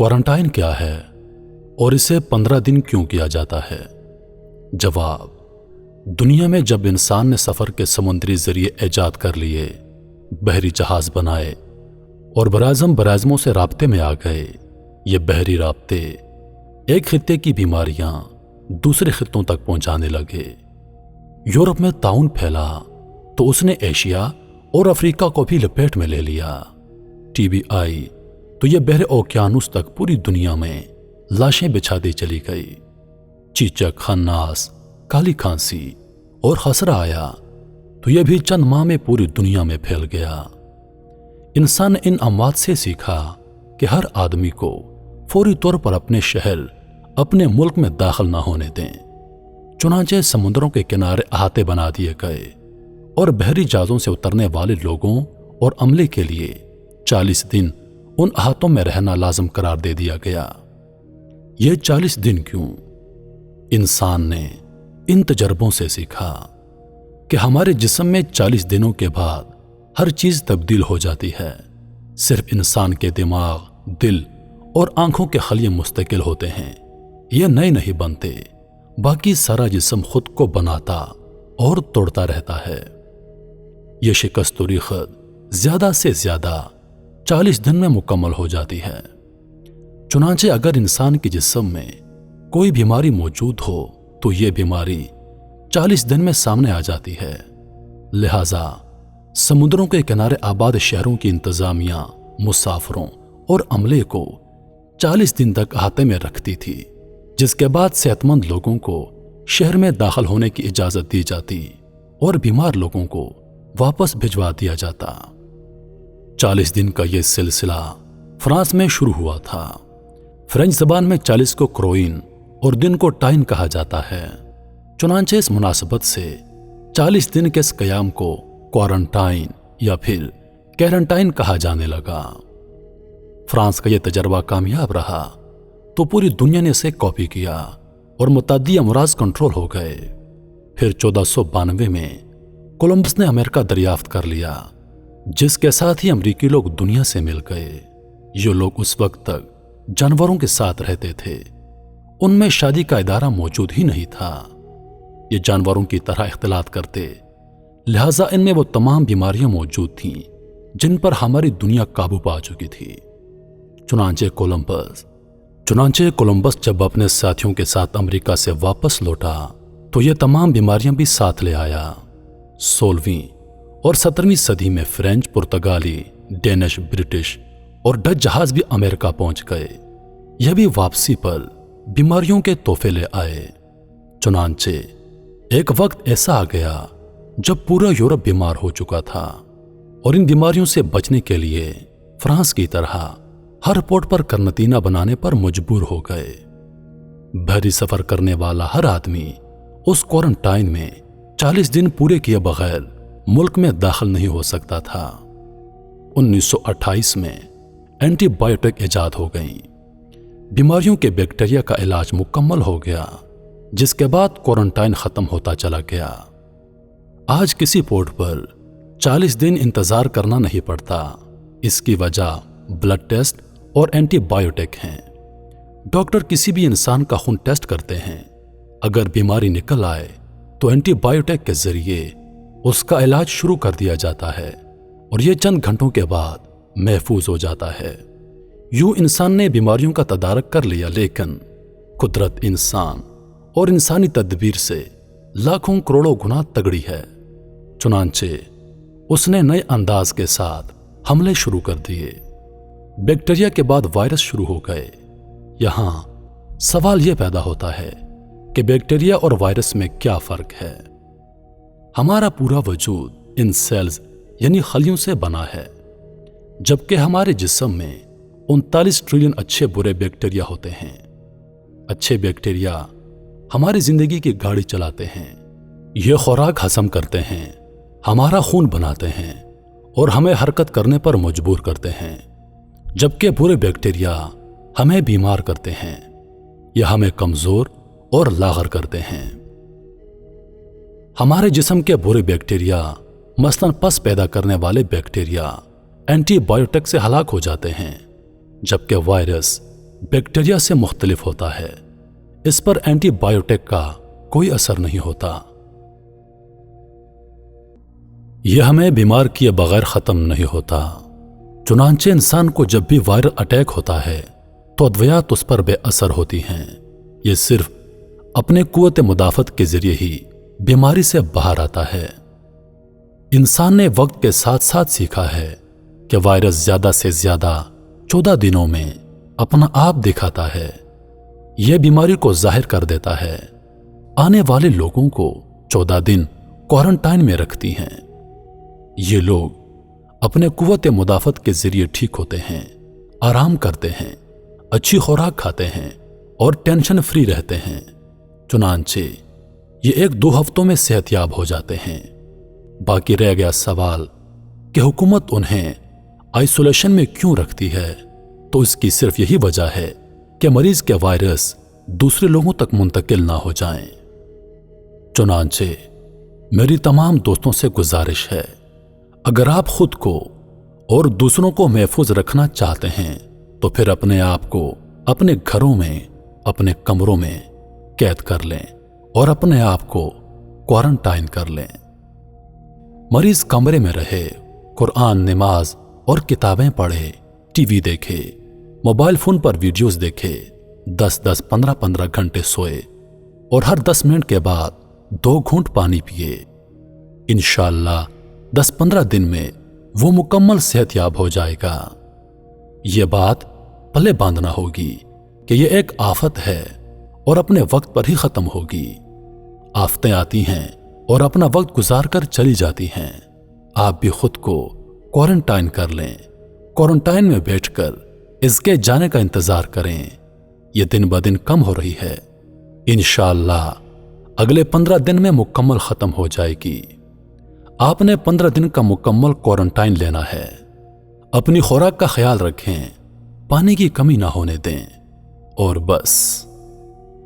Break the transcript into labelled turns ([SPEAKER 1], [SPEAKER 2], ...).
[SPEAKER 1] Quarantine क्या है और इसे 15 दिन क्यों किया जाता है? जवाब: दुनिया में जब इंसान ने सफर के समुद्री जरिए इजाद कर लिए, बहरी जहाज बनाए और बराज़मों से राब्ते में आ गए, ये बहरी राब्ते एक खित्ते की बीमारियां दूसरे खित्तों तक पहुंचाने लगे। यूरोप में ताउन फैला तो उसने एशिया और अफ्रीका को भी लपेट में ले लिया। टीबी आई तो यह बहरे ओकियानुस तक पूरी दुनिया में लाशें बिछाती चली गई। चीचक, खन्नास, काली खांसी और खसरा आया तो यह भी चंद माह में पूरी दुनिया में फैल गया। इंसान ने इन अमवात से सीखा कि हर आदमी को फौरी तौर पर अपने शहर, अपने मुल्क में दाखिल ना होने दें। चुनांचे समुद्रों के किनारे अहाते बना दिए गए और बहरी जहाजों से उतरने वाले लोगों और अमले के लिए 40 दिन उन अहातों में रहना लाजम करार दे दिया गया। ये 40 दिन क्यों? इंसान ने इन तजर्बों से सीखा कि हमारे जिस्म में 40 दिनों के बाद हर चीज तब्दील हो जाती है। सिर्फ इंसान के दिमाग, दिल और आंखों के खलिए मुस्तकिल होते हैं, ये नए नहीं बनते। बाकी सारा जिस्म खुद को बनाता और तोड़ता रहता है। ये शिकस्तुरी खुद ज्यादा से ज्यादा 40 दिन में मुकम्मल हो जाती है। चुनांचे अगर इंसान के जिस्म में कोई बीमारी मौजूद हो तो ये बीमारी 40 दिन में सामने आ जाती है। लिहाजा समुद्रों के किनारे आबाद शहरों की इंतजामिया मुसाफिरों और अमले को 40 दिन तक अहाते में रखती थी, जिसके बाद सेहतमंद लोगों को शहर में दाखिल होने की इजाजत दी जाती और बीमार लोगों को वापस भिजवा दिया जाता। 40 दिन का यह सिलसिला फ्रांस में शुरू हुआ था। फ्रेंच जबान में 40 को क्रोइन और दिन को टाइन कहा जाता है। चुनांचे इस मुनासबत से 40 दिन के इस कयाम को क्वारंटाइन या फिर क्वारंटाइन कहा जाने लगा। फ्रांस का यह तजर्बा कामयाब रहा तो पूरी दुनिया ने इसे कॉपी किया और मुतअद्दी अमराज कंट्रोल हो गए। फिर 1492 में कोलंबस ने अमेरिका दरियाफ्त कर लिया, जिसके साथ ही अमरीकी लोग दुनिया से मिल गए। ये लोग उस वक्त तक जानवरों के साथ रहते थे, उनमें शादी का इदारा मौजूद ही नहीं था। ये जानवरों की तरह इख्तिलात करते, लिहाजा इनमें वो तमाम बीमारियां मौजूद थीं जिन पर हमारी दुनिया काबू पा चुकी थी। चुनांचे कोलंबस जब अपने साथियों के साथ अमेरिका से वापस लौटा तो ये तमाम बीमारियां भी साथ ले आया। 16वीं और 17वीं सदी में फ्रेंच, पुर्तगाली, डेनिश, ब्रिटिश और डच जहाज भी अमेरिका पहुंच गए। यह भी वापसी पर बीमारियों के तोहफे ले आए। चुनांचे एक वक्त ऐसा आ गया जब पूरा यूरोप बीमार हो चुका था और इन बीमारियों से बचने के लिए फ्रांस की तरह हर पोर्ट पर करनतीना बनाने पर मजबूर हो गए। बहरी सफर करने वाला हर आदमी उस क्वारंटाइन में 40 दिन पूरे किए बगैर मुल्क में दाखिल नहीं हो सकता था। 1928 में एंटीबायोटिक इजाद हो गई। बीमारियों के बैक्टीरिया का इलाज मुकम्मल हो गया, जिसके बाद क्वारंटाइन खत्म होता चला गया। आज किसी पोर्ट पर 40 दिन इंतजार करना नहीं पड़ता। इसकी वजह ब्लड टेस्ट और एंटीबायोटिक हैं। डॉक्टर किसी भी इंसान का खून टेस्ट करते हैं। अगर बीमारी निकल आए तो एंटीबायोटिक के जरिए उसका इलाज शुरू कर दिया जाता है और यह चंद घंटों के बाद महफूज हो जाता है। यूं इंसान ने बीमारियों का तदारक कर लिया, लेकिन कुदरत इंसान और इंसानी तदबीर से लाखों करोड़ों गुना तगड़ी है। चुनांचे उसने नए अंदाज के साथ हमले शुरू कर दिए। बैक्टीरिया के बाद वायरस शुरू हो गए। यहां सवाल यह पैदा होता है कि बैक्टीरिया और वायरस में क्या फर्क है। हमारा पूरा वजूद इन सेल्स यानी खलियों से बना है, जबकि हमारे जिस्म में 39 ट्रिलियन अच्छे बुरे बैक्टीरिया होते हैं। अच्छे बैक्टीरिया हमारी जिंदगी की गाड़ी चलाते हैं। ये खुराक हजम करते हैं, हमारा खून बनाते हैं और हमें हरकत करने पर मजबूर करते हैं, जबकि बुरे बैक्टीरिया हमें बीमार करते हैं या हमें कमजोर और लागर करते हैं। हमारे जिस्म के बुरे बैक्टीरिया मसलन पस पैदा करने वाले बैक्टीरिया एंटीबायोटिक से हलाक हो जाते हैं, जबकि वायरस بیکٹیریا سے مختلف ہوتا ہے، اس پر اینٹی بایوٹک کا کوئی اثر نہیں ہوتا۔ یہ ہمیں بیمار کیے بغیر ختم نہیں ہوتا۔ چنانچہ انسان کو جب بھی وائرل اٹیک ہوتا ہے تو ادویات اس پر بے اثر ہوتی ہیں۔ یہ صرف اپنے قوت مدافعت کے ذریعے ہی بیماری سے باہر آتا ہے۔ انسان نے وقت کے ساتھ ساتھ سیکھا ہے کہ وائرس زیادہ سے زیادہ 14 دنوں میں اپنا آپ دکھاتا ہے۔ یہ بیماری کو ظاہر کر دیتا ہے، آنے والے لوگوں کو 14 دن کوارنٹائن میں رکھتی ہیں۔ یہ لوگ اپنے قوت مدافعت کے ذریعے ٹھیک ہوتے ہیں، آرام کرتے ہیں، اچھی خوراک کھاتے ہیں اور ٹینشن فری رہتے ہیں۔ چنانچہ یہ 1-2 ہفتوں میں صحت یاب ہو جاتے ہیں۔ باقی رہ گیا سوال کہ حکومت انہیں آئسولیشن میں کیوں رکھتی ہے، تو اس کی صرف یہی وجہ ہے کہ مریض کے وائرس دوسرے لوگوں تک منتقل نہ ہو جائیں۔ چنانچہ میری تمام دوستوں سے گزارش ہے، اگر آپ خود کو اور دوسروں کو محفوظ رکھنا چاہتے ہیں تو پھر اپنے آپ کو اپنے گھروں میں، اپنے کمروں میں قید کر لیں اور اپنے آپ کو کوارنٹائن کر لیں۔ مریض کمرے میں رہے، قرآن، نماز اور کتابیں پڑھے، ٹی وی دیکھے، موبائل فون پر ویڈیوز دیکھے، 10-10، 15-15 گھنٹے سوئے اور ہر 10 منٹ کے بعد 2 گھونٹ پانی پیے۔ انشاءاللہ 10-15 دن میں وہ مکمل صحت یاب ہو جائے گا۔ یہ بات پلے باندھنا ہوگی کہ یہ ایک آفت ہے اور اپنے وقت پر ہی ختم ہوگی۔ آفتیں آتی ہیں اور اپنا وقت گزار کر چلی جاتی ہیں۔ آپ بھی خود کو کوارنٹائن کر لیں۔ کوارنٹائن میں بیٹھ کر اس کے جانے کا انتظار کریں۔ یہ دن بدن کم ہو رہی ہے، انشاءاللہ اگلے 15 دن میں مکمل ختم ہو جائے گی۔ آپ نے 15 دن کا مکمل کوارنٹائن لینا ہے۔ اپنی خوراک کا خیال رکھیں، پانی کی کمی نہ ہونے دیں، اور بس۔